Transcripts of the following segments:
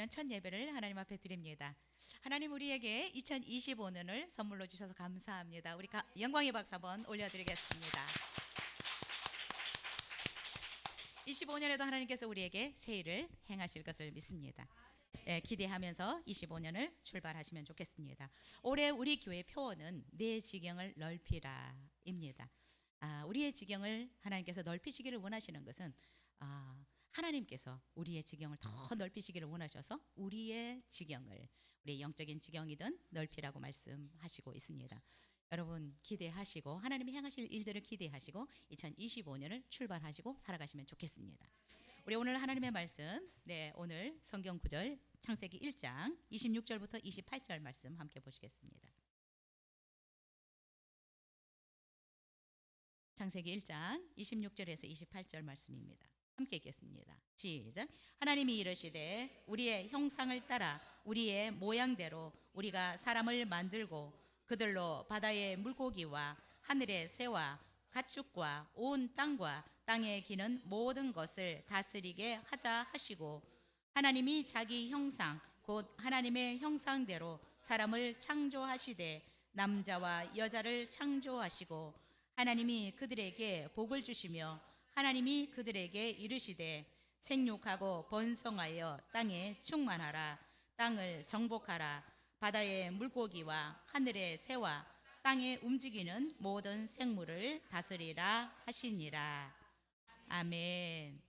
시간 첫 예배를 하나님 앞에 드립니다. 하나님 우리에게 2025년을 선물로 주셔서 감사합니다. 우리 영광의 박수 한번 올려드리겠습니다. 25년에도 하나님께서 우리에게 새 일을 행하실 것을 믿습니다. 기대하면서 25년을 출발하시면 좋겠습니다. 올해 우리 교회 표어는 내 지경을 넓히라입니다. 우리의 지경을 하나님께서 넓히시기를 원하시는 것은 하나님께서 우리의 지경을 더 넓히시기를 원하셔서 우리의 지경을, 우리의 영적인 지경이든 넓히라고 말씀하시고 있습니다. 여러분 기대하시고 하나님이 행하실 일들을 기대하시고 2025년을 출발하시고 살아가시면 좋겠습니다. 우리 오늘 하나님의 말씀, 오늘 성경 구절 창세기 1장 26절부터 28절 말씀 함께 보시겠습니다. 창세기 1장 26절에서 28절 말씀입니다. 함께 읽겠습니다. 시작. 하나님이 이르시되 우리의 형상을 따라 우리의 모양대로 우리가 사람을 만들고 그들로 바다의 물고기와 하늘의 새와 가축과 온 땅과 땅에 기는 모든 것을 다스리게 하자 하시고, 하나님이 자기 형상 곧 하나님의 형상대로 사람을 창조하시되 남자와 여자를 창조하시고, 하나님이 그들에게 복을 주시며 하나님이 그들에게 이르시되 생육하고 번성하여 땅에 충만하라. 땅을 정복하라. 바다의 물고기와 하늘의 새와 땅에 움직이는 모든 생물을 다스리라 하시니라. 아멘.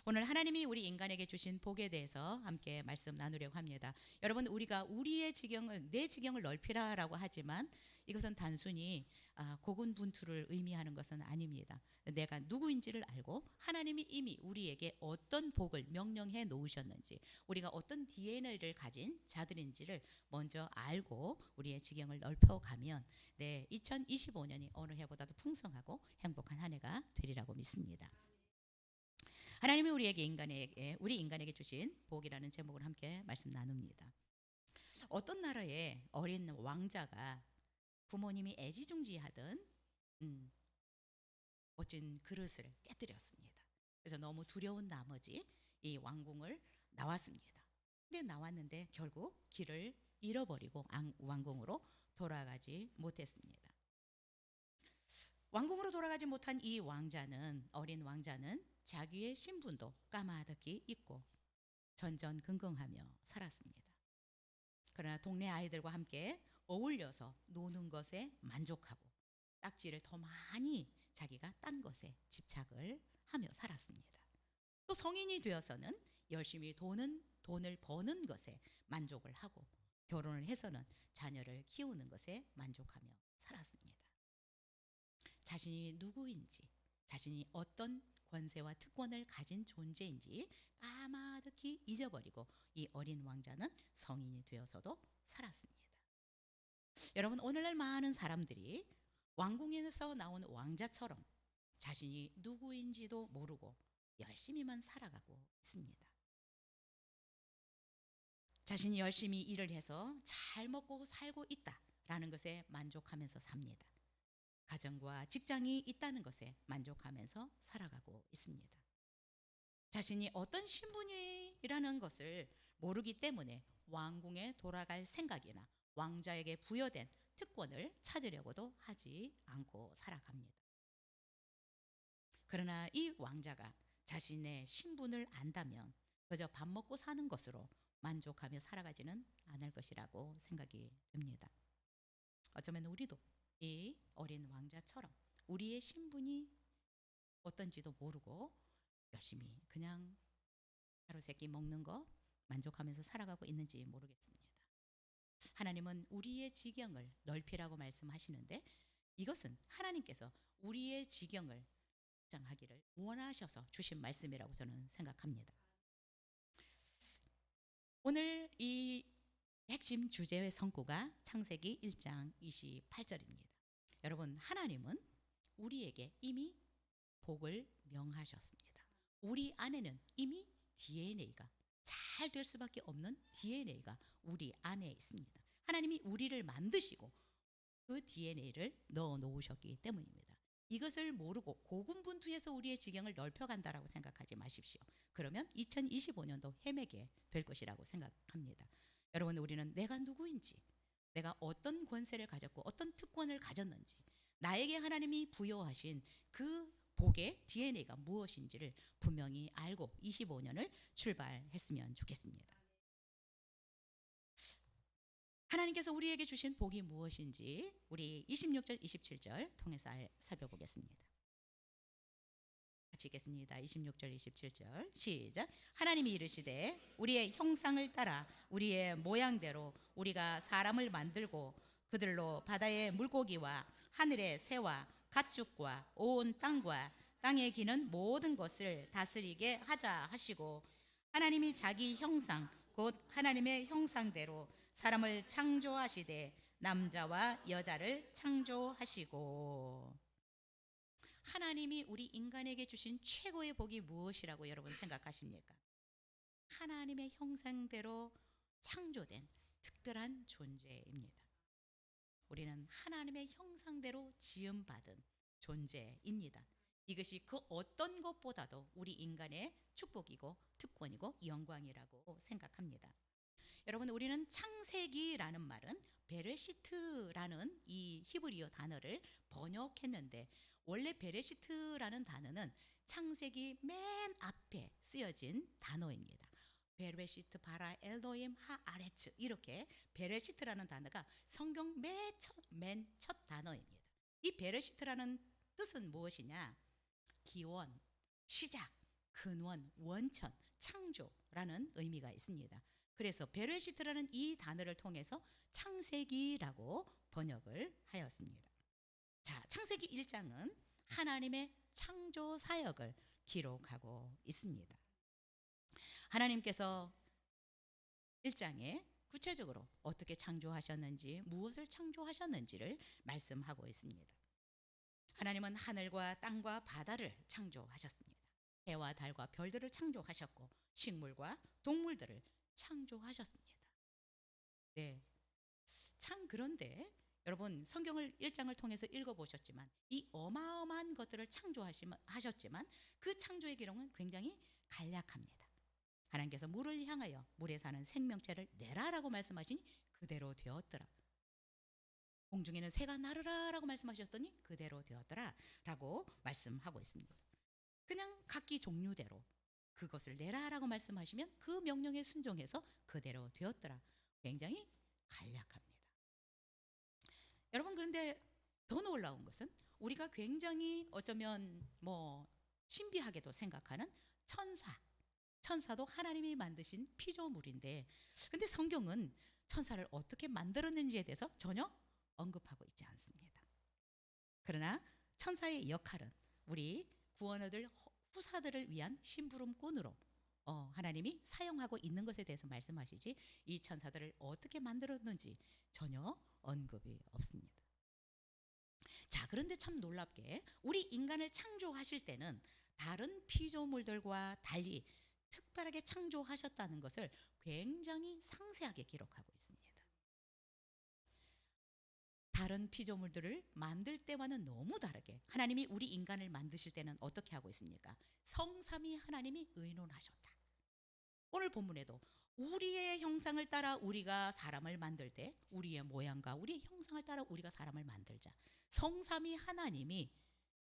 오늘 하나님이 우리 인간에게 주신 복에 대해서 함께 말씀 나누려고 합니다. 여러분, 우리가 우리의 지경을, 내 지경을 넓히라라고 하지만 이것은 단순히 고군분투를 의미하는 것은 아닙니다. 내가 누구인지를 알고 하나님이 이미 우리에게 어떤 복을 명령해 놓으셨는지, 우리가 어떤 DNA를 가진 자들인지를 먼저 알고 우리의 지경을 넓혀가면 2025년이 어느 해보다도 풍성하고 행복한 한 해가 되리라고 믿습니다. 하나님이 우리 인간에게 주신 복이라는 제목을 함께 말씀 나눕니다. 어떤 나라의 어린 왕자가 부모님이 애지중지하던 멋진 그릇을 깨뜨렸습니다. 그래서 너무 두려운 나머지 이 왕궁을 나왔습니다. 근데 나왔는데 결국 길을 잃어버리고 왕궁으로 돌아가지 못했습니다. 왕궁으로 돌아가지 못한 이 어린 왕자는 자기의 신분도 까마득히 잊고 전전긍긍하며 살았습니다. 그러나 동네 아이들과 함께 어울려서 노는 것에 만족하고 딱지를 더 많이 자기가 딴 것에 집착을 하며 살았습니다. 또 성인이 되어서는 열심히 돈을 버는 것에 만족을 하고 결혼을 해서는 자녀를 키우는 것에 만족하며 살았습니다. 자신이 누구인지, 자신이 어떤 권세와 특권을 가진 존재인지 까마득히 잊어버리고 이 어린 왕자는 성인이 되어서도 살았습니다. 여러분, 오늘날 많은 사람들이 왕궁에서 나온 왕자처럼 자신이 누구인지도 모르고 열심히만 살아가고 있습니다. 자신이 열심히 일을 해서 잘 먹고 살고 있다라는 것에 만족하면서 삽니다. 가정과 직장이 있다는 것에 만족하면서 살아가고 있습니다. 자신이 어떤 신분이라는 것을 모르기 때문에 왕궁에 돌아갈 생각이나 왕자에게 부여된 특권을 찾으려고도 하지 않고 살아갑니다. 그러나 이 왕자가 자신의 신분을 안다면 그저 밥 먹고 사는 것으로 만족하며 살아가지는 않을 것이라고 생각이 듭니다. 어쩌면 우리도 이 어린 왕자처럼 우리의 신분이 어떤지도 모르고 열심히 그냥 하루 세끼 먹는 거 만족하면서 살아가고 있는지 모르겠습니다. 하나님은 우리의 지경을 넓히라고 말씀하시는데 이것은 하나님께서 우리의 지경을 확장하기를 원하셔서 주신 말씀이라고 저는 생각합니다. 오늘 이 핵심 주제의 성구가 창세기 1장 28절입니다. 여러분, 하나님은 우리에게 이미 복을 명하셨습니다. 우리 안에는 이미 DNA가 잘 될 수밖에 없는 DNA가 우리 안에 있습니다. 하나님이 우리를 만드시고 그 DNA를 넣어 놓으셨기 때문입니다. 이것을 모르고 고군분투해서 우리의 지경을 넓혀간다라고 생각하지 마십시오. 그러면 2025년도 헤매게 될 것이라고 생각합니다. 여러분, 우리는 내가 누구인지, 내가 어떤 권세를 가졌고 어떤 특권을 가졌는지, 나에게 하나님이 부여하신 그 복의 DNA가 무엇인지를 분명히 알고 25년을 출발했으면 좋겠습니다. 하나님께서 우리에게 주신 복이 무엇인지 우리 26절, 27절 통해서 살펴보겠습니다. 같이 읽겠습니다. 26절, 27절 시작. 하나님이 이르시되 우리의 형상을 따라 우리의 모양대로 우리가 사람을 만들고 그들로 바다의 물고기와 하늘의 새와 가축과 온 땅과 땅에 기는 모든 것을 다스리게 하자 하시고, 하나님이 자기 형상 곧 하나님의 형상대로 사람을 창조하시되 남자와 여자를 창조하시고. 하나님이 우리 인간에게 주신 최고의 복이 무엇이라고 여러분 생각하십니까? 하나님의 형상대로 창조된 특별한 존재입니다. 우리는 하나님의 형상대로 지음받은 존재입니다. 이것이 그 어떤 것보다도 우리 인간의 축복이고 특권이고 영광이라고 생각합니다. 여러분, 우리는 창세기라는 말은 베레시트라는 이 히브리어 단어를 번역했는데, 원래 베레시트라는 단어는 창세기 맨 앞에 쓰여진 단어입니다. 베레시트 바라 엘로임 하 아레츠, 이렇게 베레시트라는 단어가 성경 맨 첫 단어입니다. 이 베레시트라는 뜻은 무엇이냐? 기원, 시작, 근원, 원천, 창조라는 의미가 있습니다. 그래서 베레시트라는 이 단어를 통해서 창세기라고 번역을 하였습니다. 자, 창세기 1장은 하나님의 창조 사역을 기록하고 있습니다. 하나님께서 1장에 구체적으로 어떻게 창조하셨는지, 무엇을 창조하셨는지를 말씀하고 있습니다. 하나님은 하늘과 땅과 바다를 창조하셨습니다. 해와 달과 별들을 창조하셨고 식물과 동물들을 창조하셨습니다. 네, 참 그런데 여러분, 성경을 1장을 통해서 읽어보셨지만 이 어마어마한 것들을 창조하셨지만 그 창조의 기록은 굉장히 간략합니다. 하나님께서 물을 향하여 물에 사는 생명체를 내라라고 말씀하시니 그대로 되었더라. 공중에는 새가 나르라 라고 말씀하셨더니 그대로 되었더라 라고 말씀하고 있습니다. 그냥 각기 종류대로 그것을 내라 라고 말씀하시면 그 명령에 순종해서 그대로 되었더라. 굉장히 간략합니다. 여러분, 그런데 더 놀라운 것은 우리가 굉장히 어쩌면 신비하게도 생각하는 천사도 하나님이 만드신 피조물인데, 근데 성경은 천사를 어떻게 만들었는지에 대해서 전혀 언급하고 있지 않습니다. 그러나 천사의 역할은 우리 구원 얻을 후사들을 위한 심부름꾼으로 하나님이 사용하고 있는 것에 대해서 말씀하시지, 이 천사들을 어떻게 만들었는지 전혀 언급이 없습니다. 자, 그런데 참 놀랍게 우리 인간을 창조하실 때는 다른 피조물들과 달리 특별하게 창조하셨다는 것을 굉장히 상세하게 기록하고 있습니다. 다른 피조물들을 만들 때와는 너무 다르게 하나님이 우리 인간을 만드실 때는 어떻게 하고 있습니까? 성삼위 하나님이 의논하셨다. 오늘 본문에도 우리의 형상을 따라 우리가 사람을 만들 때 우리의 모양과 우리의 형상을 따라 우리가 사람을 만들자. 성삼위 하나님이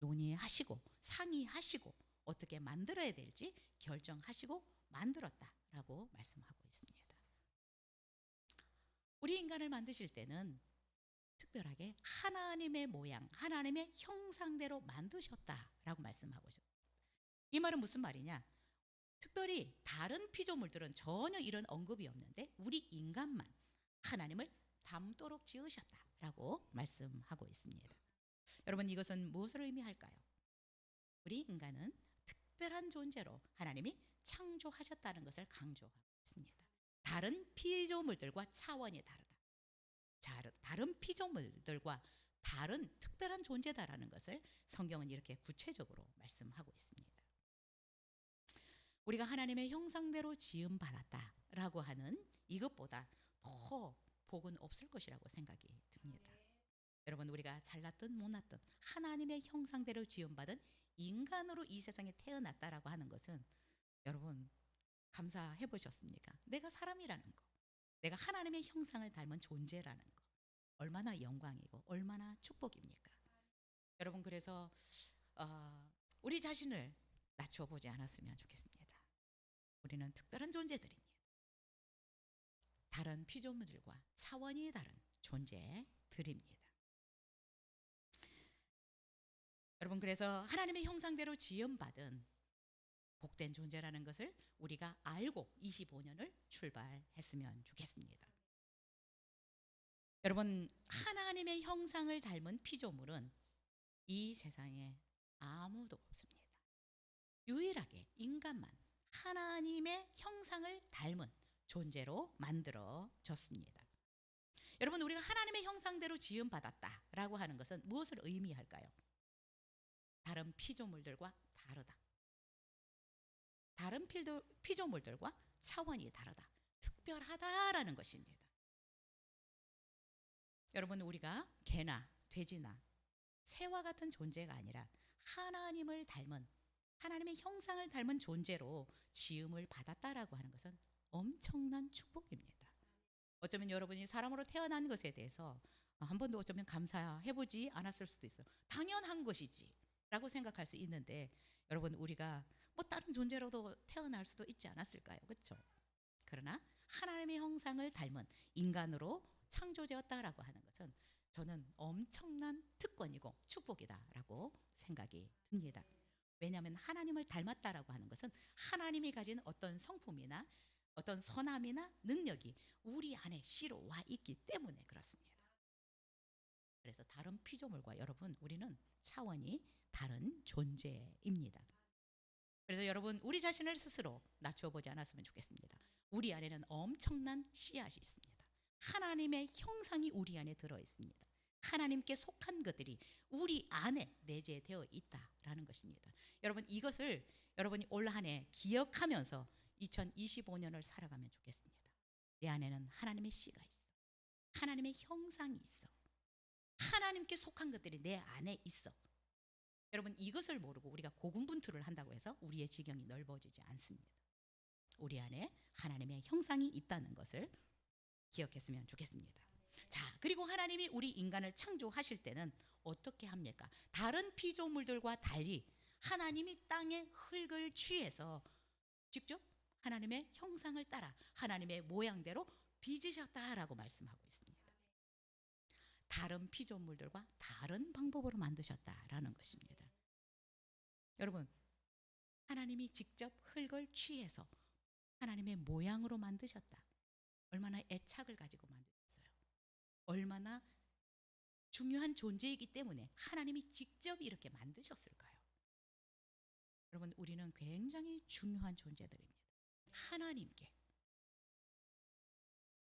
논의하시고 상의하시고 어떻게 만들어야 될지 결정하시고 만들었다라고 말씀하고 있습니다. 우리 인간을 만드실 때는 특별하게 하나님의 모양, 하나님의 형상대로 만드셨다라고 말씀하고 있습니다. 이 말은 무슨 말이냐? 특별히 다른 피조물들은 전혀 이런 언급이 없는데 우리 인간만 하나님을 닮도록 지으셨다라고 말씀하고 있습니다. 여러분, 이것은 무엇을 의미할까요? 우리 인간은 특별한 존재로 하나님이 창조하셨다는 것을 강조하고 있습니다. 다른 피조물들과 차원이 다르다. 다른 피조물들과 다른 특별한 존재다라는 것을 성경은 이렇게 구체적으로 말씀하고 있습니다. 우리가 하나님의 형상대로 지음받았다라고 하는 이것보다 더 복은 없을 것이라고 생각이 듭니다. 여러분, 우리가 잘났든 못났든 하나님의 형상대로 지음받은 인간으로 이 세상에 태어났다라고 하는 것은, 여러분, 감사해 보셨습니까? 내가 사람이라는 거, 내가 하나님의 형상을 닮은 존재라는 거, 얼마나 영광이고 얼마나 축복입니까? 여러분, 그래서 우리 자신을 낮추어 보지 않았으면 좋겠습니다. 우리는 특별한 존재들입니다. 다른 피조물들과 차원이 다른 존재들입니다. 여러분, 그래서 하나님의 형상대로 지음받은 복된 존재라는 것을 우리가 알고 25년을 출발했으면 좋겠습니다. 여러분, 하나님의 형상을 닮은 피조물은 이 세상에 아무도 없습니다. 유일하게 인간만 하나님의 형상을 닮은 존재로 만들어졌습니다. 여러분, 우리가 하나님의 형상대로 지음받았다라고 하는 것은 무엇을 의미할까요? 다른 피조물들과 다르다. 다른 피조물들과 차원이 다르다. 특별하다라는 것입니다. 여러분, 우리가 개나 돼지나 새와 같은 존재가 아니라 하나님을 닮은, 하나님의 형상을 닮은 존재로 지음을 받았다라고 하는 것은 엄청난 축복입니다. 어쩌면 여러분이 사람으로 태어난 것에 대해서 한 번도 어쩌면 감사해보지 않았을 수도 있어요. 당연한 것이지 라고 생각할 수 있는데, 여러분, 우리가 뭐 다른 존재로도 태어날 수도 있지 않았을까요? 그렇죠? 그러나 하나님의 형상을 닮은 인간으로 창조되었다라고 하는 것은 저는 엄청난 특권이고 축복이다라고 생각이 듭니다. 왜냐하면 하나님을 닮았다라고 하는 것은 하나님이 가진 어떤 성품이나 어떤 선함이나 능력이 우리 안에 씨로 와 있기 때문에 그렇습니다. 그래서 다른 피조물과 여러분, 우리는 차원이 다른 존재입니다. 그래서 여러분, 우리 자신을 스스로 낮추어 보지 않았으면 좋겠습니다. 우리 안에는 엄청난 씨앗이 있습니다. 하나님의 형상이 우리 안에 들어 있습니다. 하나님께 속한 것들이 우리 안에 내재되어 있다라는 것입니다. 여러분, 이것을 여러분이 올 한 해 기억하면서 2025년을 살아가면 좋겠습니다. 내 안에는 하나님의 씨가 있어. 하나님의 형상이 있어. 하나님께 속한 것들이 내 안에 있어. 여러분, 이것을 모르고 우리가 고군분투를 한다고 해서 우리의 지경이 넓어지지 않습니다. 우리 안에 하나님의 형상이 있다는 것을 기억했으면 좋겠습니다. 자, 그리고 하나님이 우리 인간을 창조하실 때는 어떻게 합니까? 다른 피조물들과 달리 하나님이 땅의 흙을 취해서 직접 하나님의 형상을 따라 하나님의 모양대로 빚으셨다라고 말씀하고 있습니다. 다른 피조물들과 다른 방법으로 만드셨다라는 것입니다. 여러분, 하나님이 직접 흙을 취해서 하나님의 모양으로 만드셨다. 얼마나 애착을 가지고 만드셨어요. 얼마나 중요한 존재이기 때문에 하나님이 직접 이렇게 만드셨을까요? 여러분, 우리는 굉장히 중요한 존재들입니다. 하나님께.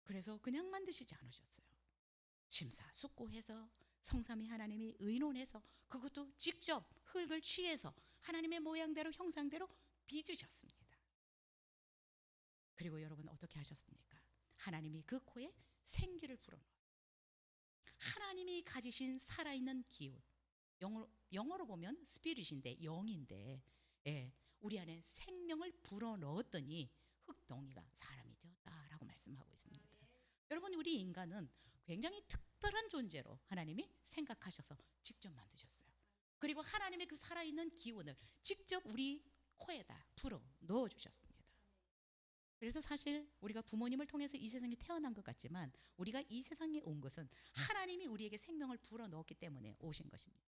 그래서 그냥 만드시지 않으셨어요. 심사숙고해서 성삼위 하나님이 의논해서 그것도 직접 흙을 취해서 하나님의 모양대로 형상대로 빚으셨습니다. 그리고 여러분, 어떻게 하셨습니까? 하나님이 그 코에 생기를 불어넣었어요. 하나님이 가지신 살아있는 기운, 영어로 보면 스피릿인데, 영인데, 우리 안에 생명을 불어넣었더니 흙덩이가 사람이 되었다라고 말씀하고 있습니다. 여러분, 우리 인간은 굉장히 특별한 존재로 하나님이 생각하셔서 직접 만드셨어요. 그리고 하나님의 그 살아있는 기운을 직접 우리 코에다 불어 넣어주셨습니다. 그래서 사실 우리가 부모님을 통해서 이 세상에 태어난 것 같지만 우리가 이 세상에 온 것은 하나님이 우리에게 생명을 불어넣었기 때문에 오신 것입니다.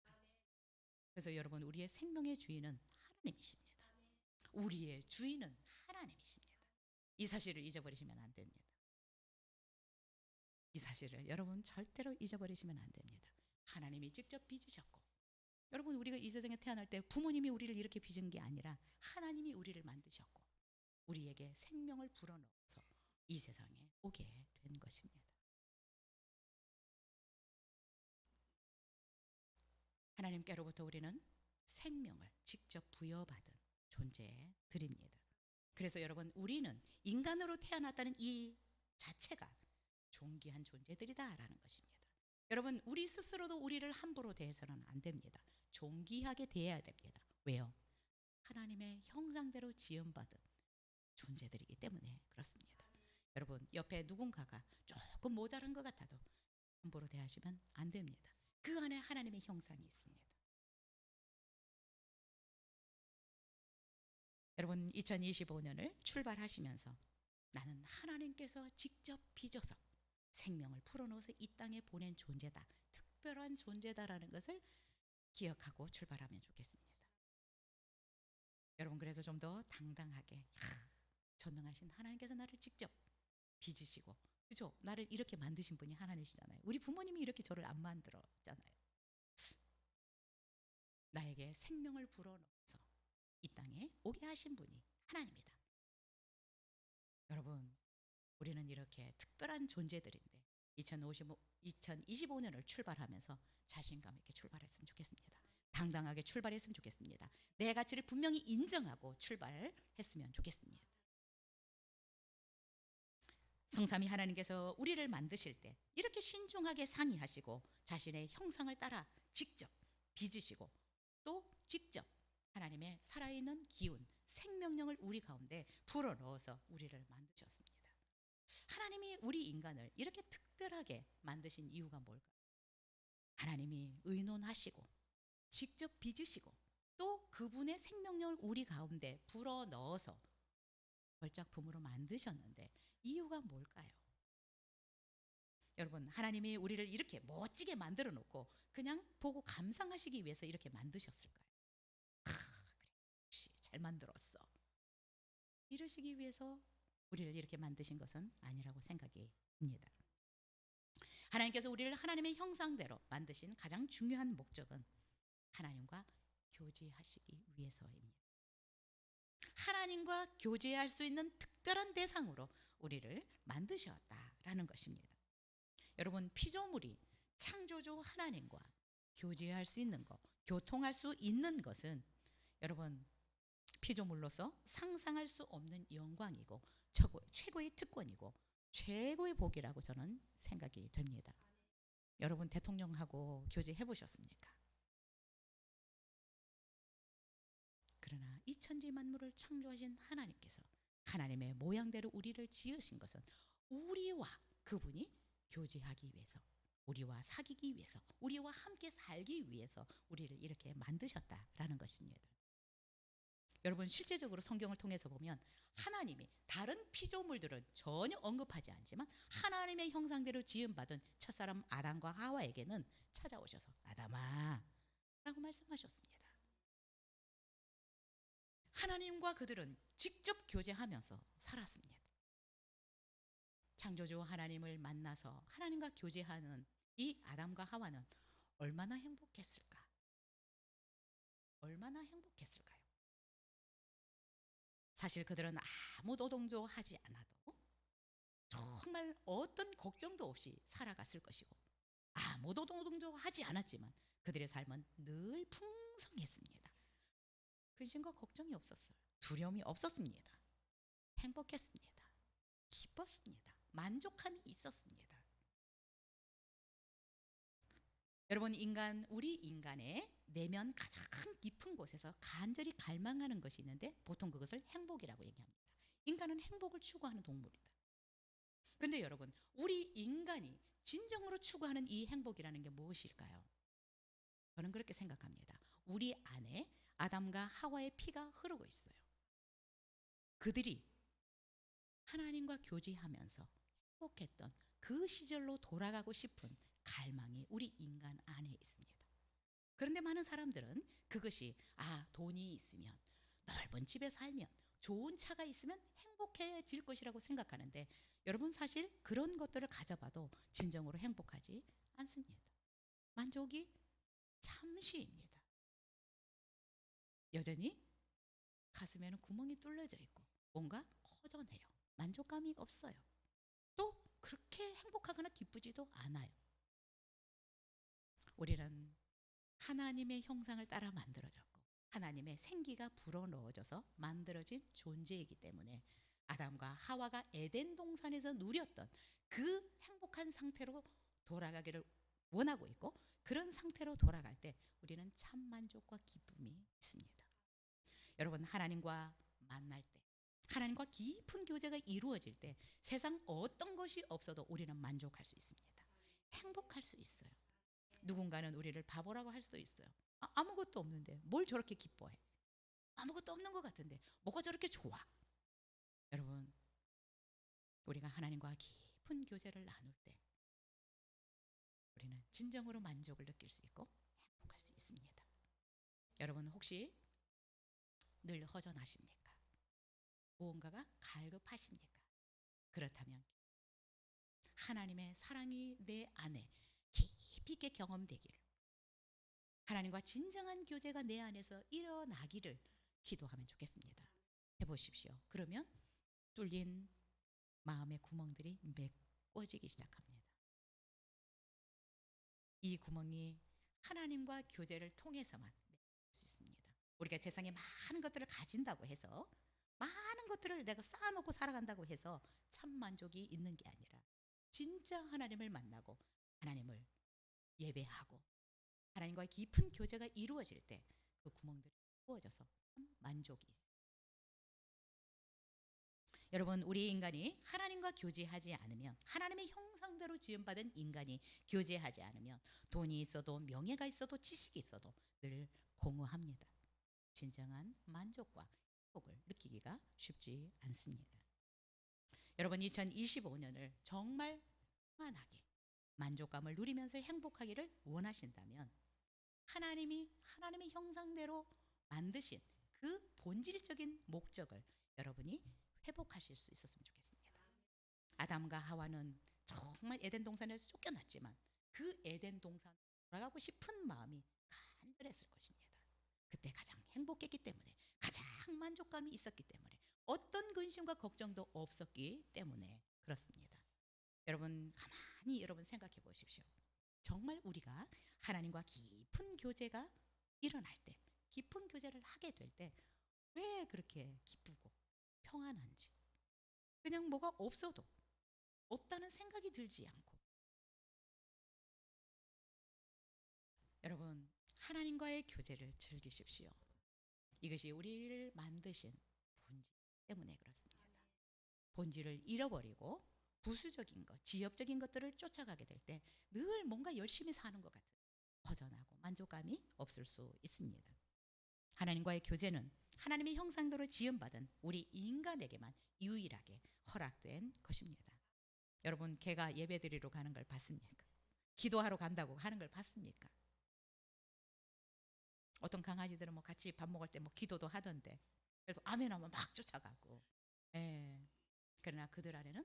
그래서 여러분, 우리의 생명의 주인은 하나님이십니다. 우리의 주인은 하나님이십니다. 이 사실을 잊어버리시면 안 됩니다. 이 사실을 여러분 절대로 잊어버리시면 안 됩니다. 하나님이 직접 빚으셨고, 여러분, 우리가 이 세상에 태어날 때 부모님이 우리를 이렇게 빚은 게 아니라 하나님이 우리를 만드셨고 우리에게 생명을 불어넣어서 이 세상에 오게 된 것입니다. 하나님께로부터 우리는 생명을 직접 부여받은 존재들입니다. 그래서 여러분, 우리는 인간으로 태어났다는 이 자체가 존귀한 존재들이다라는 것입니다. 여러분, 우리 스스로도 우리를 함부로 대해서는 안 됩니다. 존귀하게 대해야 됩니다. 왜요? 하나님의 형상대로 지음받은 존재들이기 때문에 그렇습니다. 여러분, 옆에 누군가가 조금 모자란 것 같아도 함부로 대하시면 안 됩니다. 그 안에 하나님의 형상이 있습니다. 여러분, 2025년을 출발하시면서 나는 하나님께서 직접 빚어서 생명을 풀어넣어서 이 땅에 보낸 존재다, 특별한 존재다라는 것을 기억하고 출발하면 좋겠습니다. 여러분, 그래서 좀 더 당당하게, 전능하신 하나님께서 나를 직접 빚으시고, 그죠? 나를 이렇게 만드신 분이 하나님이시잖아요. 우리 부모님이 이렇게 저를 안 만들었잖아요. 나에게 생명을 불어넣어서 이 땅에 오게 하신 분이 하나님이다. 여러분, 우리는 이렇게 특별한 존재들인데 2025년을 출발하면서 자신감 있게 출발했으면 좋겠습니다. 당당하게 출발했으면 좋겠습니다. 내 가치를 분명히 인정하고 출발했으면 좋겠습니다. 성삼위 하나님께서 우리를 만드실 때 이렇게 신중하게 상의하시고 자신의 형상을 따라 직접 빚으시고 또 직접 하나님의 살아있는 기운, 생명력을 우리 가운데 불어넣어서 우리를 만드셨습니다. 하나님이 우리 인간을 이렇게 특별하게 만드신 이유가 뭘까요? 하나님이 의논하시고 직접 빚으시고 또 그분의 생명력을 우리 가운데 불어넣어서 걸작품으로 만드셨는데 이유가 뭘까요? 여러분, 하나님이 우리를 이렇게 멋지게 만들어 놓고 그냥 보고 감상하시기 위해서 이렇게 만드셨을까요? 역시 잘 만들었어, 이러시기 위해서 우리를 이렇게 만드신 것은 아니라고 생각이 듭니다. 하나님께서 우리를 하나님의 형상대로 만드신 가장 중요한 목적은 하나님과 교제하시기 위해서입니다. 하나님과 교제할 수 있는 특별한 대상으로 우리를 만드셨다라는 것입니다. 여러분, 피조물이 창조주 하나님과 교제할 수 있는 것, 교통할 수 있는 것은 여러분, 피조물로서 상상할 수 없는 영광이고 최고의 특권이고 최고의 복이라고 저는 생각이 됩니다. 여러분, 대통령하고 교제해 보셨습니까? 그러나 이 천지 만물을 창조하신 하나님께서 하나님의 모양대로 우리를 지으신 것은 우리와 그분이 교제하기 위해서, 우리와 사귀기 위해서, 우리와 함께 살기 위해서 우리를 이렇게 만드셨다라는 것입니다. 여러분, 실제적으로 성경을 통해서 보면 하나님이 다른 피조물들은 전혀 언급하지 않지만 하나님의 형상대로 지음받은 첫사람 아담과 하와에게는 찾아오셔서 아담아 라고 말씀하셨습니다. 하나님과 그들은 직접 교제하면서 살았습니다. 창조주 하나님을 만나서 하나님과 교제하는 이 아담과 하와는 얼마나 행복했을까? 얼마나 행복했을까요? 사실 그들은 아무 노동도 하지 않아도 정말 어떤 걱정도 없이 살아갔을 것이고 아무 노동도 하지 않았지만 그들의 삶은 늘 풍성했습니다. 근심과 걱정이 없었어요. 두려움이 없었습니다. 행복했습니다. 기뻤습니다. 만족함이 있었습니다. 여러분, 우리 인간의 내면 가장 깊은 곳에서 간절히 갈망하는 것이 있는데 보통 그것을 행복이라고 얘기합니다. 인간은 행복을 추구하는 동물이다. 그런데 여러분, 우리 인간이 진정으로 추구하는 이 행복이라는 게 무엇일까요? 저는 그렇게 생각합니다. 우리 안에 아담과 하와의 피가 흐르고 있어요. 그들이 하나님과 교제하면서 행복했던 그 시절로 돌아가고 싶은 갈망이 우리 인간 안에 있습니다. 그런데 많은 사람들은 그것이 돈이 있으면, 넓은 집에 살면, 좋은 차가 있으면 행복해질 것이라고 생각하는데 여러분, 사실 그런 것들을 가져봐도 진정으로 행복하지 않습니다. 만족이 잠시입니다. 여전히 가슴에는 구멍이 뚫려져 있고 뭔가 허전해요. 만족감이 없어요. 또 그렇게 행복하거나 기쁘지도 않아요. 우리는 하나님의 형상을 따라 만들어졌고 하나님의 생기가 불어넣어져서 만들어진 존재이기 때문에 아담과 하와가 에덴 동산에서 누렸던 그 행복한 상태로 돌아가기를 원하고 있고 그런 상태로 돌아갈 때 우리는 참 만족과 기쁨이 있습니다. 여러분, 하나님과 만날 때, 하나님과 깊은 교제가 이루어질 때 세상 어떤 것이 없어도 우리는 만족할 수 있습니다. 행복할 수 있어요. 누군가는 우리를 바보라고 할 수도 있어요. 아무것도 없는데 뭘 저렇게 기뻐해? 아무것도 없는 것 같은데 뭐가 저렇게 좋아? 여러분, 우리가 하나님과 깊은 교제를 나눌 때 우리는 진정으로 만족을 느낄 수 있고 행복할 수 있습니다. 여러분, 혹시 늘 허전하십니까? 무언가가 갈급하십니까? 그렇다면 하나님의 사랑이 내 안에 깊이 있게 경험되기를, 하나님과 진정한 교제가 내 안에서 일어나기를 기도하면 좋겠습니다. 해보십시오. 그러면 뚫린 마음의 구멍들이 메꿔지기 시작합니다. 이 구멍이 하나님과 교제를 통해서만 메꿔질 수 있습니다. 우리가 세상에 많은 것들을 가진다고 해서, 많은 것들을 내가 쌓아놓고 살아간다고 해서 참 만족이 있는 게 아니라 진짜 하나님을 만나고 하나님을 예배하고 하나님과의 깊은 교제가 이루어질 때 그 구멍들이 채워져서 참 만족이 있습니다. 여러분, 우리 인간이 하나님과 교제하지 않으면, 하나님의 형상대로 지음받은 인간이 교제하지 않으면 돈이 있어도 명예가 있어도 지식이 있어도 늘 공허합니다. 진정한 만족과 행복을 느끼기가 쉽지 않습니다. 여러분, 2025년을 정말 평안하게 만족감을 누리면서 행복하기를 원하신다면 하나님의 형상대로 만드신 그 본질적인 목적을 여러분이 회복하실 수 있었으면 좋겠습니다. 아담과 하와는 정말 에덴 동산에서 쫓겨났지만 그 에덴 동산 돌아가고 싶은 마음이 간절했을 것입니다. 그때 가장 행복했기 때문에, 가장 만족감이 있었기 때문에, 어떤 근심과 걱정도 없었기 때문에 그렇습니다. 여러분, 가만히 생각해 보십시오. 정말 우리가 하나님과 깊은 교제가 일어날 때, 깊은 교제를 하게 될 때 왜 그렇게 기쁘고 평안한지, 그냥 뭐가 없어도 없다는 생각이 들지 않고, 여러분, 하나님과의 교제를 즐기십시오. 이것이 우리를 만드신 본질 때문에 그렇습니다. 본질을 잃어버리고 부수적인 것, 지엽적인 것들을 쫓아가게 될 때 늘 뭔가 열심히 사는 것 같은 허전하고 만족감이 없을 수 있습니다. 하나님과의 교제는 하나님의 형상대로 지음받은 우리 인간에게만 유일하게 허락된 것입니다. 여러분, 개가 예배드리러 가는 걸 봤습니까? 기도하러 간다고 하는 걸 봤습니까? 어떤 강아지들은 뭐 같이 밥 먹을 때 뭐 기도도 하던데, 그래도 아멘 하면 막 쫓아가고. 예. 그러나 그들 안에는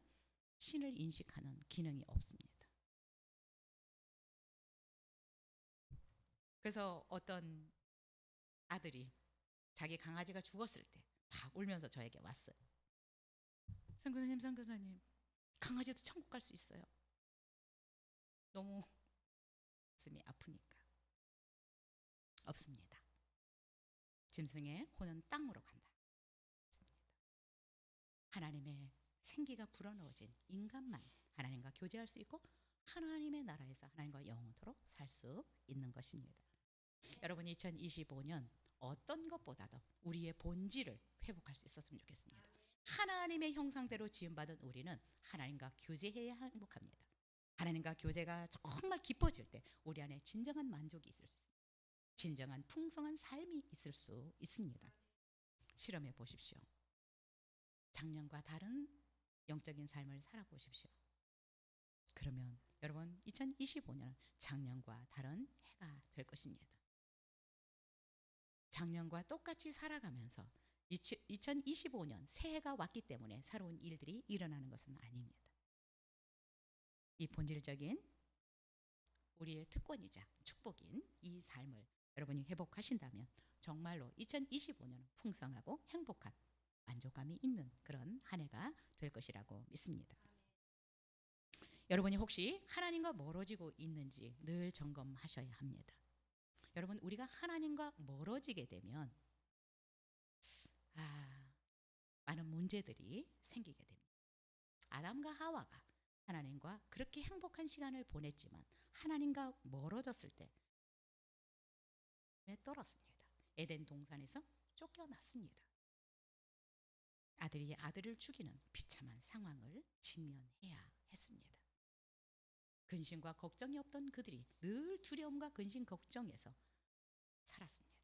신을 인식하는 기능이 없습니다. 그래서 어떤 아들이 자기 강아지가 죽었을 때 막 울면서 저에게 왔어요. 선교사님, 강아지도 천국 갈 수 있어요. 너무 가슴이 아프니까. 없습니다. 짐승의 혼은 땅으로 간다. 하나님의 생기가 불어넣어진 인간만 하나님과 교제할 수 있고 하나님의 나라에서 하나님과 영원토록 살 수 있는 것입니다. 여러분, 2025년 어떤 것보다도 우리의 본질을 회복할 수 있었으면 좋겠습니다. 하나님의 형상대로 지음받은 우리는 하나님과 교제해야 행복합니다. 하나님과 교제가 정말 깊어질 때 우리 안에 진정한 만족이 있을 수 있습니다. 진정한 풍성한 삶이 있을 수 있습니다. 실험해 보십시오. 작년과 다른 영적인 삶을 살아보십시오. 그러면 여러분, 2025년은 작년과 다른 해가 될 것입니다. 작년과 똑같이 살아가면서 2025년 새해가 왔기 때문에 새로운 일들이 일어나는 것은 아닙니다. 이 본질적인 우리의 특권이자 축복인 이 삶을 여러분이 회복하신다면 정말로 2025년은 풍성하고 행복한 만족감이 있는 그런 한 해가 될 것이라고 믿습니다. 여러분이 혹시 하나님과 멀어지고 있는지 늘 점검하셔야 합니다. 여러분, 우리가 하나님과 멀어지게 되면 많은 문제들이 생기게 됩니다. 아담과 하와가 하나님과 그렇게 행복한 시간을 보냈지만 하나님과 멀어졌을 때 떨었습니다. 에덴 동산에서 쫓겨났습니다. 아들이 아들을 죽이는 비참한 상황을 직면해야 했습니다. 근심과 걱정이 없던 그들이 늘 두려움과 근심 걱정에서 살았습니다.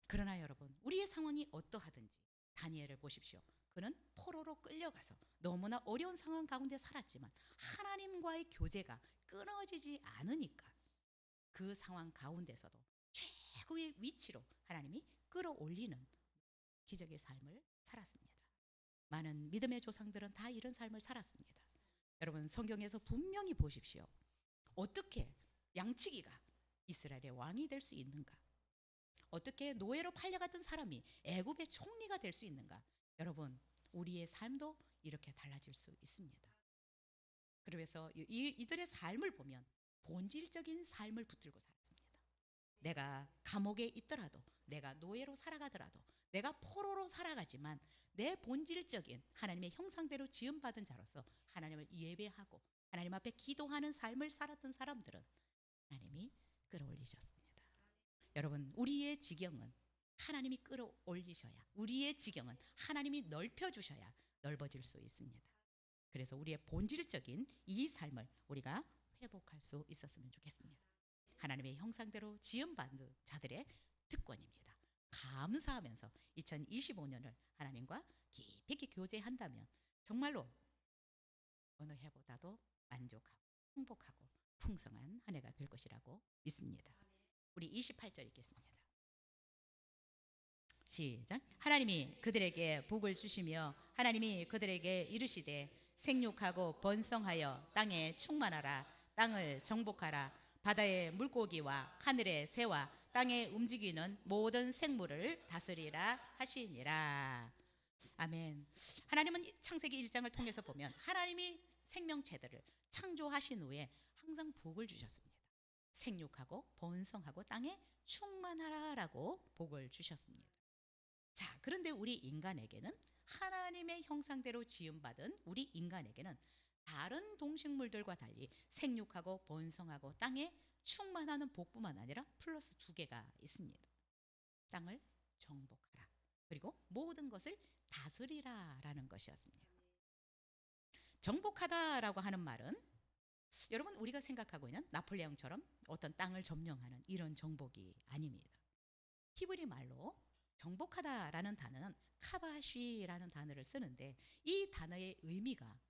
그러나 여러분, 우리의 상황이 어떠하든지 다니엘을 보십시오. 그는 포로로 끌려가서 너무나 어려운 상황 가운데 살았지만 하나님과의 교제가 끊어지지 않으니까 그 상황 가운데서도 최고의 위치로 하나님이 끌어올리는 기적의 삶을 살았습니다. 많은 믿음의 조상들은 다 이런 삶을 살았습니다. 여러분, 성경에서 분명히 보십시오. 어떻게 양치기가 이스라엘의 왕이 될 수 있는가? 어떻게 노예로 팔려갔던 사람이 애굽의 총리가 될 수 있는가? 여러분, 우리의 삶도 이렇게 달라질 수 있습니다. 그래서 이들의 삶을 보면 본질적인 삶을 붙들고 살았습니다. 내가 감옥에 있더라도, 내가 노예로 살아가더라도, 내가 포로로 살아가지만 내 본질적인 하나님의 형상대로 지음받은 자로서 하나님을 예배하고 하나님 앞에 기도하는 삶을 살았던 사람들은 하나님이 끌어올리셨습니다. 여러분, 우리의 지경은 하나님이 끌어올리셔야, 우리의 지경은 하나님이 넓혀주셔야 넓어질 수 있습니다. 그래서 우리의 본질적인 이 삶을 우리가 회복할 수 있었으면 좋겠습니다. 하나님의 형상대로 지음받은 자들의 특권입니다. 감사하면서 2025년을 하나님과 깊이 교제한다면 정말로 어느 해보다도 만족하고 행복하고 풍성한 한 해가 될 것이라고 믿습니다. 우리 28절 읽겠습니다. 시작. 하나님이 그들에게 복을 주시며 하나님이 그들에게 이르시되 생육하고 번성하여 땅에 충만하라. 땅을 정복하라. 바다의 물고기와 하늘의 새와 땅에 움직이는 모든 생물을 다스리라 하시니라. 아멘. 하나님은 창세기 1장을 통해서 보면 하나님이 생명체들을 창조하신 후에 항상 복을 주셨습니다. 생육하고 번성하고 땅에 충만하라라고 복을 주셨습니다. 자, 그런데 우리 인간에게는 하나님의 형상대로 지음받은 우리 인간에게는 다른 동식물들과 달리 생육하고 번성하고 땅에 충만하는 복뿐만 아니라 플러스 2개가 있습니다. 땅을 정복하라. 그리고 모든 것을 다스리라라는 것이었습니다. 정복하다라고 하는 말은 여러분, 우리가 생각하고 있는 나폴레옹처럼 어떤 땅을 점령하는 이런 정복이 아닙니다. 히브리 말로 정복하다라는 단어는 카바시라는 단어를 쓰는데 이 단어의 의미가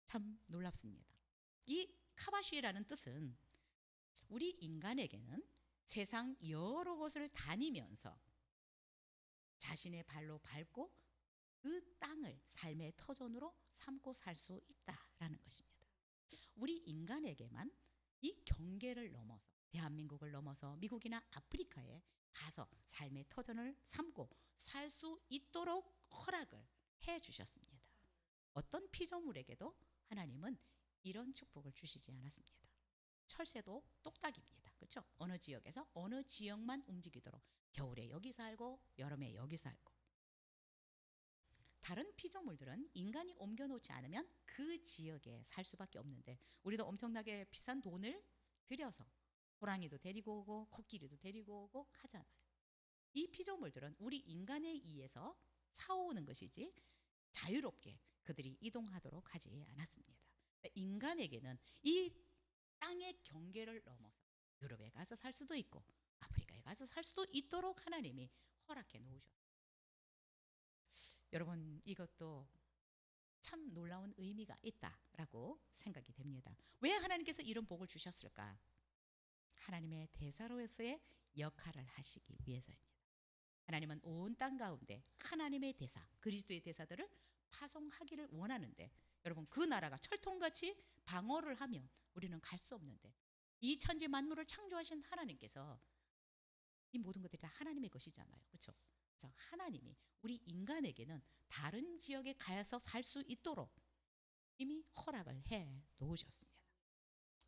참 놀랍습니다. 이 카바시라는 뜻은 우리 인간에게는 세상 여러 곳을 다니면서 자신의 발로 밟고 그 땅을 삶의 터전으로 삼고 살 수 있다라는 것입니다. 우리 인간에게만 이 경계를 넘어서 대한민국을 넘어서 미국이나 아프리카에 가서 삶의 터전을 삼고 살 수 있도록 허락을 해 주셨습니다. 어떤 피조물에게도 하나님은 이런 축복을 주시지 않았습니다. 철새도 똑딱입니다. 그렇죠? 어느 지역에서 어느 지역만 움직이도록 겨울에 여기 살고 여름에 여기 살고 다른 피조물들은 인간이 옮겨놓지 않으면 그 지역에 살 수밖에 없는데 우리도 엄청나게 비싼 돈을 들여서 호랑이도 데리고 오고 코끼리도 데리고 오고 하잖아요. 이 피조물들은 우리 인간에 의해서 사오는 것이지 자유롭게 그들이 이동하도록 하지 않았습니다. 인간에게는 이 땅의 경계를 넘어서 유럽에 가서 살 수도 있고 아프리카에 가서 살 수도 있도록 하나님이 허락해 놓으셨습니다. 여러분, 이것도 참 놀라운 의미가 있다라고 생각이 됩니다. 왜 하나님께서 이런 복을 주셨을까? 하나님의 대사로서의 역할을 하시기 위해서입니다. 하나님은 온 땅 가운데 하나님의 대사, 그리스도의 대사들을 파송하기를 원하는데 여러분, 그 나라가 철통같이 방어를 하면 우리는 갈 수 없는데 이 천지 만물을 창조하신 하나님께서 이 모든 것들이 다 하나님의 것이잖아요. 그렇죠? 그래서 하나님이 우리 인간에게는 다른 지역에 가서 살 수 있도록 이미 허락을 해 놓으셨습니다.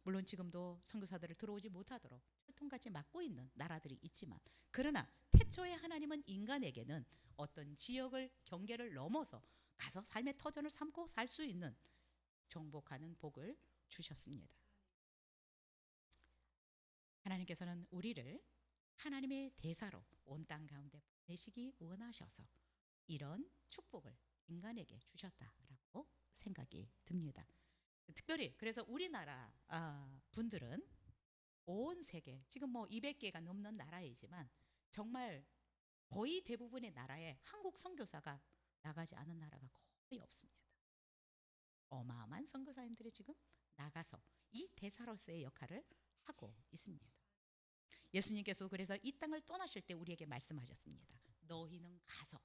물론 지금도 선교사들을 들어오지 못하도록 철통같이 막고 있는 나라들이 있지만 그러나 태초에 하나님은 인간에게는 어떤 지역을 경계를 넘어서 가서 삶의 터전을 삼고 살 수 있는 정복하는 복을 주셨습니다. 하나님께서는 우리를 하나님의 대사로 온 땅 가운데 보내시기 원하셔서 이런 축복을 인간에게 주셨다라고 생각이 듭니다. 특별히 그래서 우리나라 분들은 온 세계 지금 뭐 200개가 넘는 나라이지만 정말 거의 대부분의 나라에 한국 선교사가 나가지 않은 나라가 거의 없습니다. 어마어마한 선교사님들이 지금 나가서 이 대사로서의 역할을 하고 있습니다. 예수님께서 그래서 이 땅을 떠나실 때 우리에게 말씀하셨습니다. 너희는 가서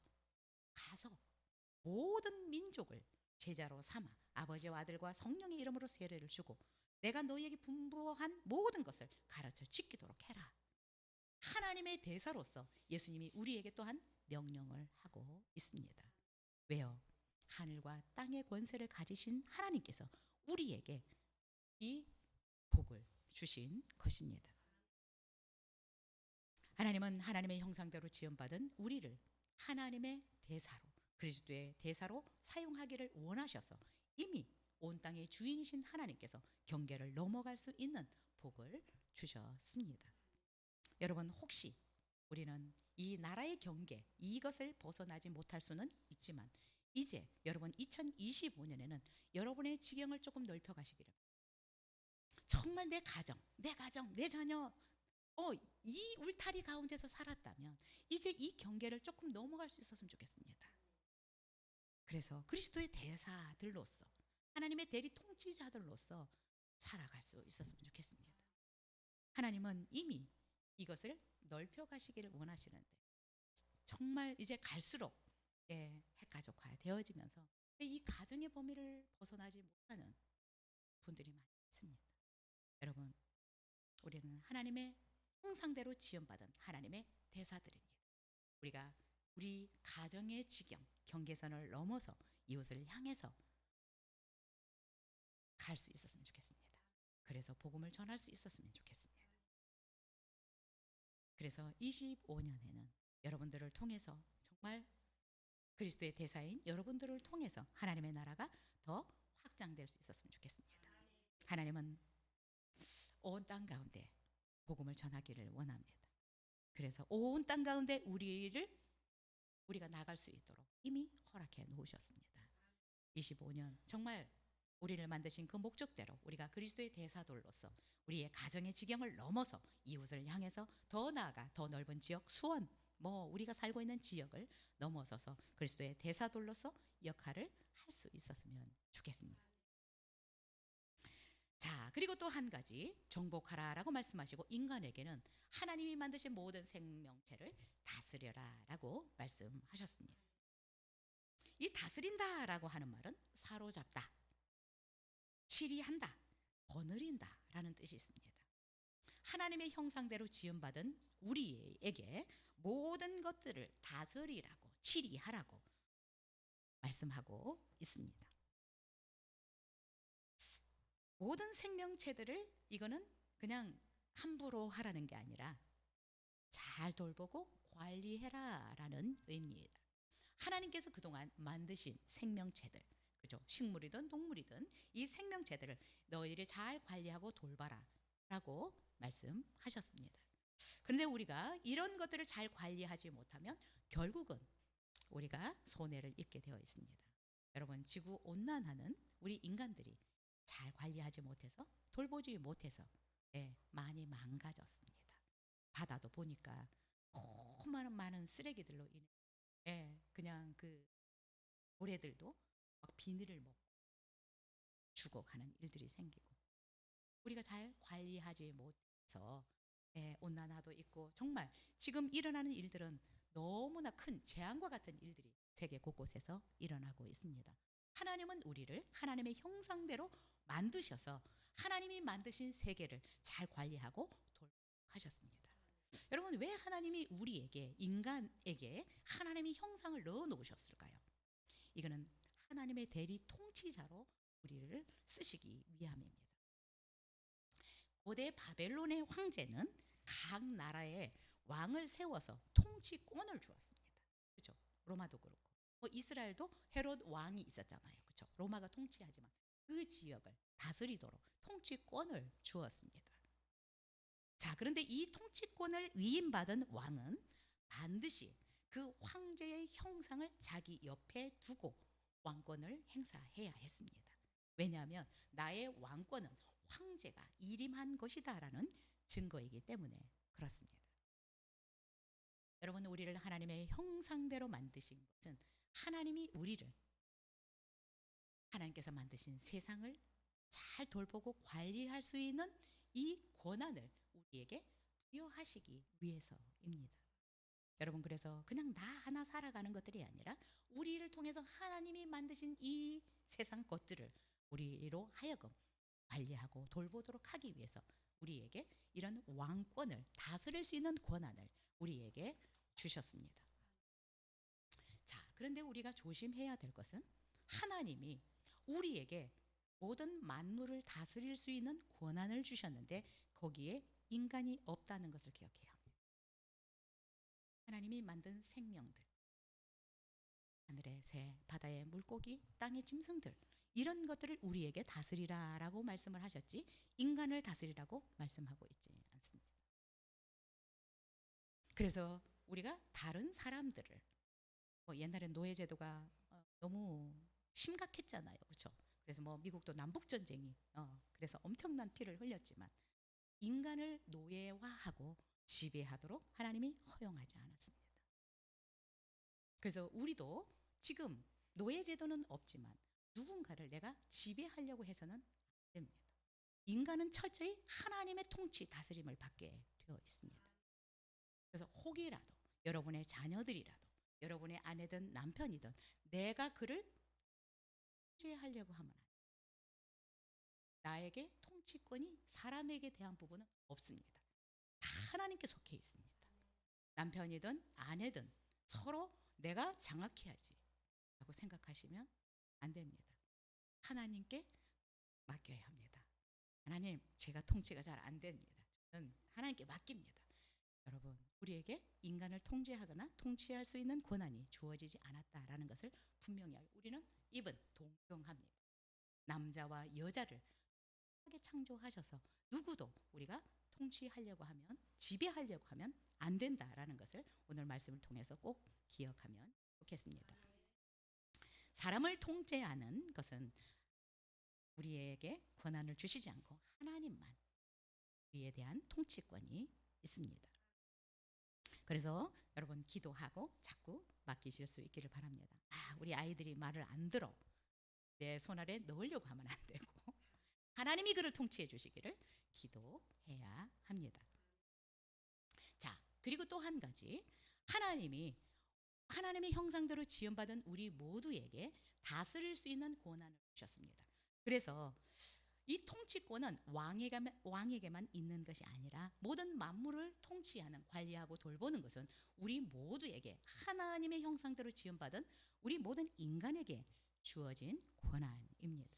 모든 민족을 제자로 삼아 아버지와 아들과 성령의 이름으로 세례를 주고 내가 너희에게 분부한 모든 것을 가르쳐 지키도록 해라. 하나님의 대사로서 예수님이 우리에게 또한 명령을 하고 있습니다. 왜요? 하늘과 땅의 권세를 가지신 하나님께서 우리에게 이 복을 주신 것입니다. 하나님은 하나님의 형상대로 지음받은 우리를 하나님의 대사로, 그리스도의 대사로 사용하기를 원하셔서 이미 온 땅의 주인이신 하나님께서 경계를 넘어갈 수 있는 복을 주셨습니다. 여러분, 혹시 우리는 이 나라의 경계, 이것을 벗어나지 못할 수는 있지만 이제 여러분 2025년에는 여러분의 지경을 조금 넓혀 가시기를, 정말 내 가정, 내 자녀 이 울타리 가운데서 살았다면 이제 이 경계를 조금 넘어갈 수 있었으면 좋겠습니다. 그래서 그리스도의 대사들로서 하나님의 대리 통치자들로서 살아갈 수 있었으면 좋겠습니다. 하나님은 이미 이것을 넓혀 가시기를 원하시는데 정말 이제 갈수록 핵가족화 되어지면서 이 가정의 범위를 벗어나지 못하는 분들이 많이 있습니다. 여러분, 우리는 하나님의 형상대로 지음받은 하나님의 대사들입니다. 우리가 우리 가정의 지경, 경계선을 넘어서 이웃을 향해서 갈 수 있었으면 좋겠습니다. 그래서 복음을 전할 수 있었으면 좋겠습니다. 그래서 25년에는 여러분들을 통해서 정말 그리스도의 대사인 여러분들을 통해서 하나님의 나라가 더 확장될 수 있었으면 좋겠습니다. 하나님은 온 땅 가운데 복음을 전하기를 원합니다. 그래서 온 땅 가운데 우리가 나갈 수 있도록 이미 허락해 놓으셨습니다. 25년 정말 우리를 만드신 그 목적대로 우리가 그리스도의 대사들로서 우리의 가정의 지경을 넘어서 이웃을 향해서 더 나아가 더 넓은 지역, 수원, 우리가 살고 있는 지역을 넘어서서 그리스도의 대사들로서 역할을 할 수 있었으면 좋겠습니다. 자, 그리고 또 한 가지, 정복하라라고 말씀하시고 인간에게는 하나님이 만드신 모든 생명체를 다스려라라고 말씀하셨습니다. 이 다스린다라고 하는 말은 사로잡다, 치리한다, 거느린다라는 뜻이 있습니다. 하나님의 형상대로 지음받은 우리에게 모든 것들을 다스리라고, 치리하라고 말씀하고 있습니다. 모든 생명체들을 이거는 그냥 함부로 하라는 게 아니라 잘 돌보고 관리해라라는 의미입니다. 하나님께서 그동안 만드신 생명체들, 그죠? 식물이든 동물이든 이 생명체들을 너희들이 잘 관리하고 돌봐라라고 말씀하셨습니다. 그런데 우리가 이런 것들을 잘 관리하지 못하면 결국은 우리가 손해를 입게 되어 있습니다. 여러분, 지구 온난화는 우리 인간들이 잘 관리하지 못해서, 돌보지 못해서 많이 망가졌습니다. 바다도 보니까 너무 많은 쓰레기들로 인해 그냥 그 고래들도 막 비늘을 먹고 죽어가는 일들이 생기고, 우리가 잘 관리하지 못해서 온난화도 있고, 정말 지금 일어나는 일들은 너무나 큰 재앙과 같은 일들이 세계 곳곳에서 일어나고 있습니다. 하나님은 우리를 하나님의 형상대로 만드셔서 하나님이 만드신 세계를 잘 관리하고 돌보셨습니다. 여러분, 왜 하나님이 우리에게, 인간에게 하나님의 형상을 넣어 놓으셨을까요? 이거는 하나님의 대리 통치자로 우리를 쓰시기 위함입니다. 고대 바벨론의 황제는 각 나라에 왕을 세워서 통치권을 주었습니다. 그렇죠? 로마도 그렇고, 이스라엘도 헤롯 왕이 있었잖아요. 그렇죠? 로마가 통치하지만 그 지역을 다스리도록 통치권을 주었습니다. 자, 그런데 이 통치권을 위임받은 왕은 반드시 그 황제의 형상을 자기 옆에 두고 왕권을 행사해야 했습니다. 왜냐하면 나의 왕권은 황제가 일임한 것이다라는 증거이기 때문에 그렇습니다. 여러분, 우리를 하나님의 형상대로 만드신 것은 하나님이 우리를, 하나님께서 만드신 세상을 잘 돌보고 관리할 수 있는 이 권한을 우리에게 부여하시기 위해서입니다. 여러분, 그래서 그냥 나 하나 살아가는 것들이 아니라 우리를 통해서 하나님이 만드신 이 세상 것들을 우리로 하여금 관리하고 돌보도록 하기 위해서 우리에게 이런 왕권을, 다스릴 수 있는 권한을 우리에게 주셨습니다. 자, 그런데 우리가 조심해야 될 것은 하나님이 우리에게 모든 만물을 다스릴 수 있는 권한을 주셨는데 거기에 인간이 없다는 것을 기억해야 합니다. 하나님이 만든 생명들, 하늘의 새, 바다의 물고기, 땅의 짐승들, 이런 것들을 우리에게 다스리라라고 말씀을 하셨지 인간을 다스리라고 말씀하고 있지 않습니다. 그래서 우리가 다른 사람들을, 옛날엔 노예제도가 너무 심각했잖아요, 그렇죠? 그래서 미국도 남북 전쟁이 그래서 엄청난 피를 흘렸지만 인간을 노예화하고 지배하도록 하나님이 허용하지 않았습니다. 그래서 우리도 지금 노예제도는 없지만 누군가를 내가 지배하려고 해서는 안 됩니다. 인간은 철저히 하나님의 통치, 다스림을 받게 되어 있습니다. 그래서 혹이라도 여러분의 자녀들이라도 여러분의 아내든 남편이든 내가 그를 통제하려고 하면 안 돼요. 나에게 통치권이 사람에게 대한 부분은 없습니다. 다 하나님께 속해 있습니다. 남편이든 아내든 서로 내가 장악해야지 라고 생각하시면 안 됩니다. 하나님께 맡겨야 합니다. 하나님, 제가 통치가 잘 안 됩니다. 저는 하나님께 맡깁니다. 여러분, 우리에게 인간을 통제하거나 통치할 수 있는 권한이 주어지지 않았다라는 것을 분명히 알고 우리는 이분 동경합니다. 남자와 여자를 하게 창조하셔서 누구도 우리가 통치하려고 하면, 지배하려고 하면 안 된다라는 것을 오늘 말씀을 통해서 꼭 기억하면 좋겠습니다. 사람을 통제하는 것은 우리에게 권한을 주시지 않고 하나님만 우리에 대한 통치권이 있습니다. 그래서 여러분, 기도하고 자꾸 맡기실 수 있기를 바랍니다. 우리 아이들이 말을 안 들어. 내 손 아래 넣으려고 하면 안 되고 하나님이 그를 통치해 주시기를 기도해야 합니다. 자, 그리고 또 한 가지, 하나님의 형상대로 지음받은 우리 모두에게 다스릴 수 있는 권한을 주셨습니다. 그래서 이 통치권은 왕에게만 있는 것이 아니라 모든 만물을 통치하는, 관리하고 돌보는 것은 우리 모두에게, 하나님의 형상대로 지음받은 우리 모든 인간에게 주어진 권한입니다.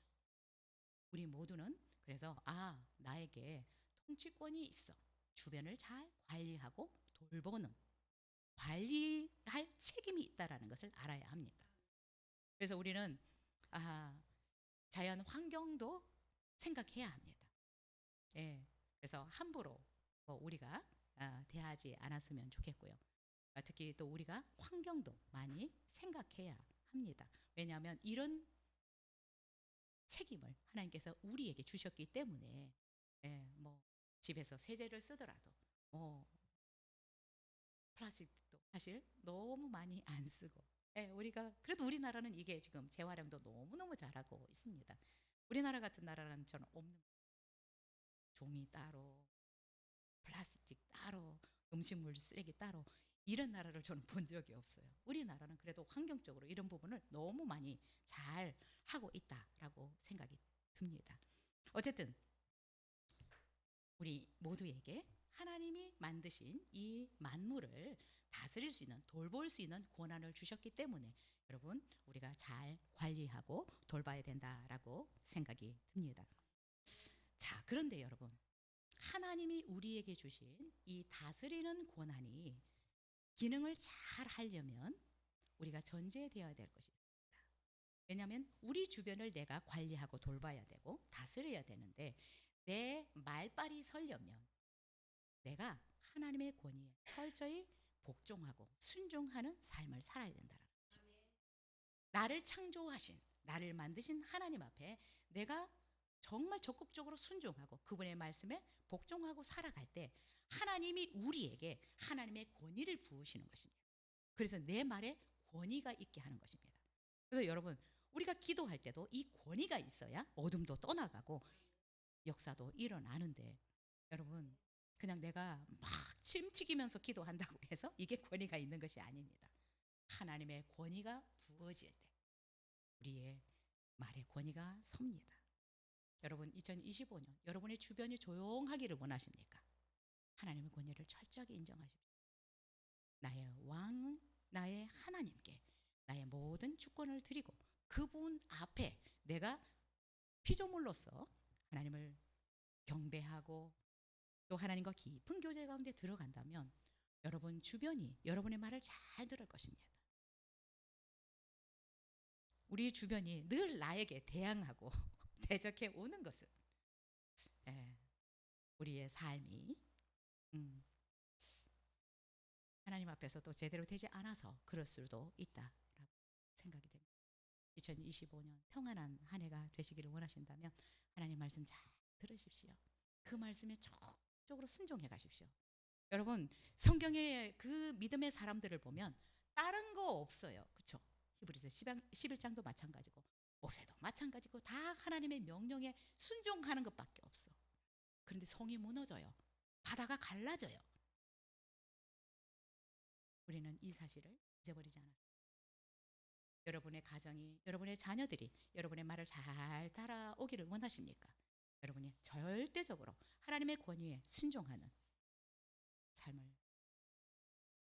우리 모두는 그래서 나에게 통치권이 있어. 주변을 잘 관리하고 돌보는, 관리할 책임이 있다라는 것을 알아야 합니다. 그래서 우리는 자연 환경도 생각해야 합니다. 예, 그래서 함부로 우리가 대하지 않았으면 좋겠고요. 특히 또 우리가 환경도 많이 생각해야 합니다. 왜냐하면 이런 책임을 하나님께서 우리에게 주셨기 때문에 집에서 세제를 쓰더라도 플라스틱도 사실 너무 많이 안 쓰고, 우리가 그래도 우리나라는 이게 지금 재활용도 너무너무 잘하고 있습니다. 우리나라 같은 나라는 저는 없는, 종이 따로, 플라스틱 따로, 음식물 쓰레기 따로, 이런 나라를 저는 본 적이 없어요. 우리나라는 그래도 환경적으로 이런 부분을 너무 많이 잘 하고 있다라고 생각이 듭니다. 어쨌든 우리 모두에게 하나님이 만드신 이 만물을 다스릴 수 있는, 돌볼 수 있는 권한을 주셨기 때문에 여러분, 우리가 잘 관리하고 돌봐야 된다라고 생각이 듭니다. 자, 그런데 여러분, 하나님이 우리에게 주신 이 다스리는 권한이 기능을 잘 하려면 우리가 전제되어야 될 것이 있습니다. 왜냐하면 우리 주변을 내가 관리하고 돌봐야 되고 다스려야 되는데 내 말빨이 서려면 내가 하나님의 권위에 철저히 복종하고 순종하는 삶을 살아야 된다는 거죠. 나를 창조하신, 나를 만드신 하나님 앞에 내가 정말 적극적으로 순종하고 그분의 말씀에 복종하고 살아갈 때 하나님이 우리에게 하나님의 권위를 부으시는 것입니다. 그래서 내 말에 권위가 있게 하는 것입니다. 그래서 여러분, 우리가 기도할 때도 이 권위가 있어야 어둠도 떠나가고 역사도 일어나는데, 여러분, 그냥 내가 막 침 튀기면서 기도한다고 해서 이게 권위가 있는 것이 아닙니다. 하나님의 권위가 부어질 때 우리의 말의 권위가 섭니다. 여러분, 2025년 여러분의 주변이 조용하기를 원하십니까? 하나님의 권위를 철저하게 인정하십시오. 나의 왕은 나의 하나님께 나의 모든 주권을 드리고 그분 앞에 내가 피조물로서 하나님을 경배하고 또 하나님과 깊은 교제 가운데 들어간다면 여러분 주변이 여러분의 말을 잘 들을 것입니다. 우리 주변이 늘 나에게 대항하고 대적해 오는 것은 우리의 삶이 하나님 앞에서도 제대로 되지 않아서 그럴 수도 있다라고 생각이 됩니다. 2025년 평안한 한 해가 되시기를 원하신다면 하나님 말씀 잘 들으십시오. 그 말씀에 적극적으로 순종해 가십시오. 여러분, 성경의 그 믿음의 사람들을 보면 다른 거 없어요. 그렇죠? 히브리서 11장도 마찬가지고 모세도 마찬가지고 다 하나님의 명령에 순종하는 것밖에 없어. 그런데 성이 무너져요. 바다가 갈라져요. 우리는 이 사실을 잊어버리지 않았습니다. 여러분의 가정이, 여러분의 자녀들이 여러분의 말을 잘 따라오기를 원하십니까? 여러분이 절대적으로 하나님의 권위에 순종하는 삶을,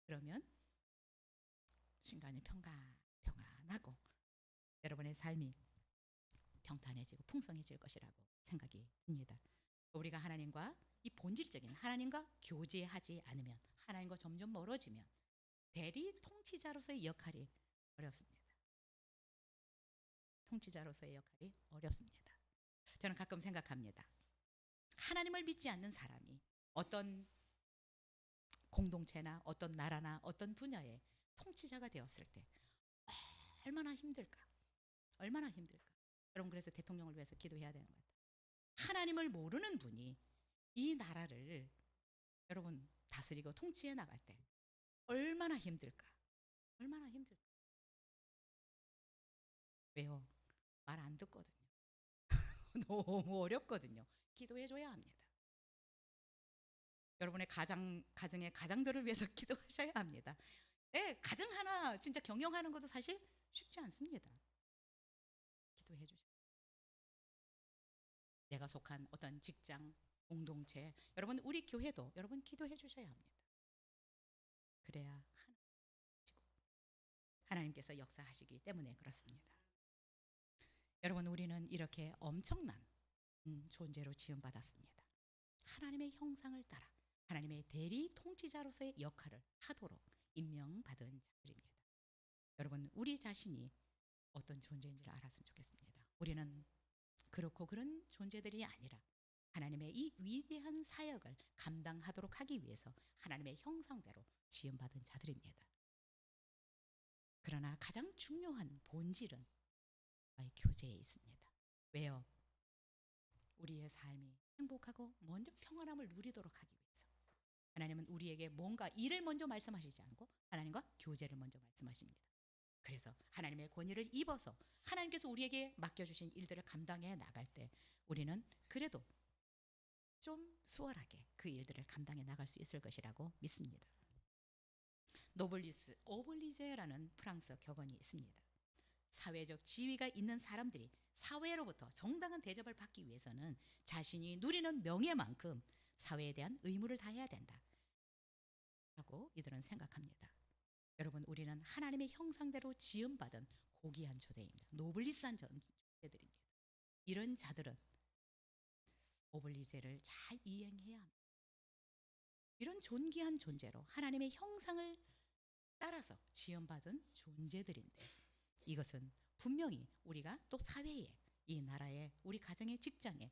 그러면 신간이 평안하고 여러분의 삶이 평탄해지고 풍성해질 것이라고 생각이 듭니다. 우리가 하나님과 이 본질적인 하나님과 교제하지 않으면, 하나님과 점점 멀어지면 대리 통치자로서의 역할이 어렵습니다. 통치자로서의 역할이 어렵습니다. 저는 가끔 생각합니다. 하나님을 믿지 않는 사람이 어떤 공동체나 어떤 나라나 어떤 분야의 통치자가 되었을 때 얼마나 힘들까? 얼마나 힘들까? 여러분, 그래서 대통령을 위해서 기도해야 되는 것 같아요. 하나님을 모르는 분이 이 나라를 여러분 다스리고 통치해 나갈 때 얼마나 힘들까? 얼마나 힘들까? 왜요? 말 안 듣거든요. 너무 어렵거든요. 기도해 줘야 합니다. 여러분의 가정의 가장들을 위해서 기도하셔야 합니다. 네, 가정 하나 진짜 경영하는 것도 사실 쉽지 않습니다. 기도해 주셔. 내가 속한 어떤 직장, 공동체, 여러분 우리 교회도 여러분 기도해 주셔야 합니다. 그래야 하나님께서 역사하시기 때문에 그렇습니다. 여러분, 우리는 이렇게 엄청난 존재로 지음받았습니다. 하나님의 형상을 따라 하나님의 대리 통치자로서의 역할을 하도록 임명받은 자들입니다. 여러분, 우리 자신이 어떤 존재인지를 알았으면 좋겠습니다. 우리는 그렇고 그런 존재들이 아니라 하나님의 이 위대한 사역을 감당하도록 하기 위해서 하나님의 형상대로 지음받은 자들입니다. 그러나 가장 중요한 본질은 나의 교제에 있습니다. 왜요? 우리의 삶이 행복하고 먼저 평안함을 누리도록 하기 위해서 하나님은 우리에게 뭔가 일을 먼저 말씀하시지 않고 하나님과 교제를 먼저 말씀하십니다. 그래서 하나님의 권위를 입어서 하나님께서 우리에게 맡겨주신 일들을 감당해 나갈 때 우리는 그래도 좀 수월하게 그 일들을 감당해 나갈 수 있을 것이라고 믿습니다. 노블리스 오블리제라는 프랑스 격언이 있습니다. 사회적 지위가 있는 사람들이 사회로부터 정당한 대접을 받기 위해서는 자신이 누리는 명예만큼 사회에 대한 의무를 다해야 된다 라고 이들은 생각합니다. 여러분, 우리는 하나님의 형상대로 지음받은 고귀한 존재입니다. 노블리스한 존재들입니다. 이런 자들은 오블리제를 잘 이행해야 합니다. 이런 존귀한 존재로 하나님의 형상을 따라서 지음받은 존재들인데 이것은 분명히 우리가 또 사회에, 이 나라에, 우리 가정의 직장에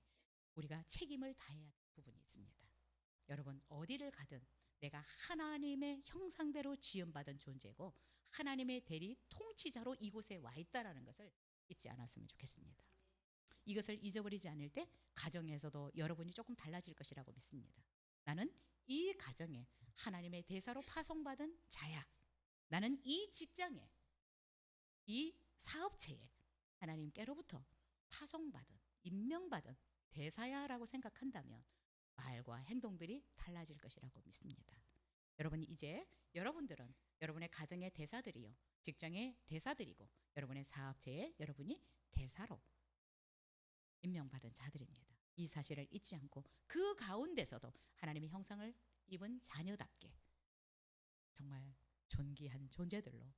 우리가 책임을 다해야 할 부분이 있습니다. 여러분 어디를 가든 내가 하나님의 형상대로 지음받은 존재고 하나님의 대리 통치자로 이곳에 와 있다라는 것을 잊지 않았으면 좋겠습니다. 이것을 잊어버리지 않을 때 가정에서도 여러분이 조금 달라질 것이라고 믿습니다. 나는 이 가정에 하나님의 대사로 파송받은 자야. 나는 이 직장에, 이 사업체에 하나님께로부터 파송받은, 임명받은 대사야라고 생각한다면 말과 행동들이 달라질 것이라고 믿습니다. 여러분 이제 여러분들은 여러분의 가정의 대사들이요, 직장의 대사들이고 여러분의 사업체에 여러분이 대사로 임명받은 자들입니다. 이 사실을 잊지 않고 그 가운데서도 하나님의 형상을 입은 자녀답게 정말 존귀한 존재들로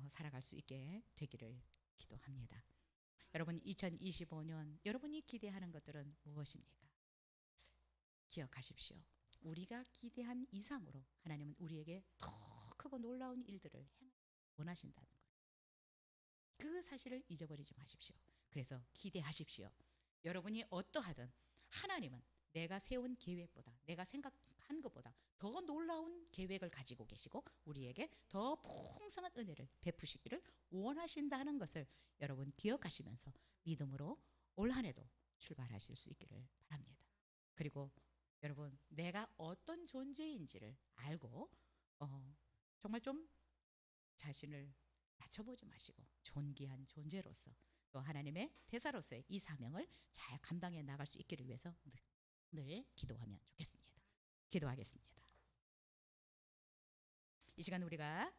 살아갈 수 있게 되기를 기도합니다. 여러분 2025년 여러분이 기대하는 것들은 무엇입니까? 기억하십시오. 우리가 기대한 이상으로 하나님은 우리에게 더 크고 놀라운 일들을 원하신다는 것. 그 사실을 잊어버리지 마십시오. 그래서 기대하십시오. 여러분이 어떠하든 하나님은 내가 세운 계획보다, 내가 생각한 것보다 더 놀라운 계획을 가지고 계시고 우리에게 더 풍성한 은혜를 베푸시기를 원하신다는 것을 여러분 기억하시면서 믿음으로 올 한 해도 출발하실 수 있기를 바랍니다. 그리고 여러분 내가 어떤 존재인지를 알고 정말 좀 자신을 낮춰보지 마시고 존귀한 존재로서 또 하나님의 대사로서의 이 사명을 잘 감당해 나갈 수 있기를 위해서 늘 기도하면 좋겠습니다. 기도하겠습니다. 이 시간 우리가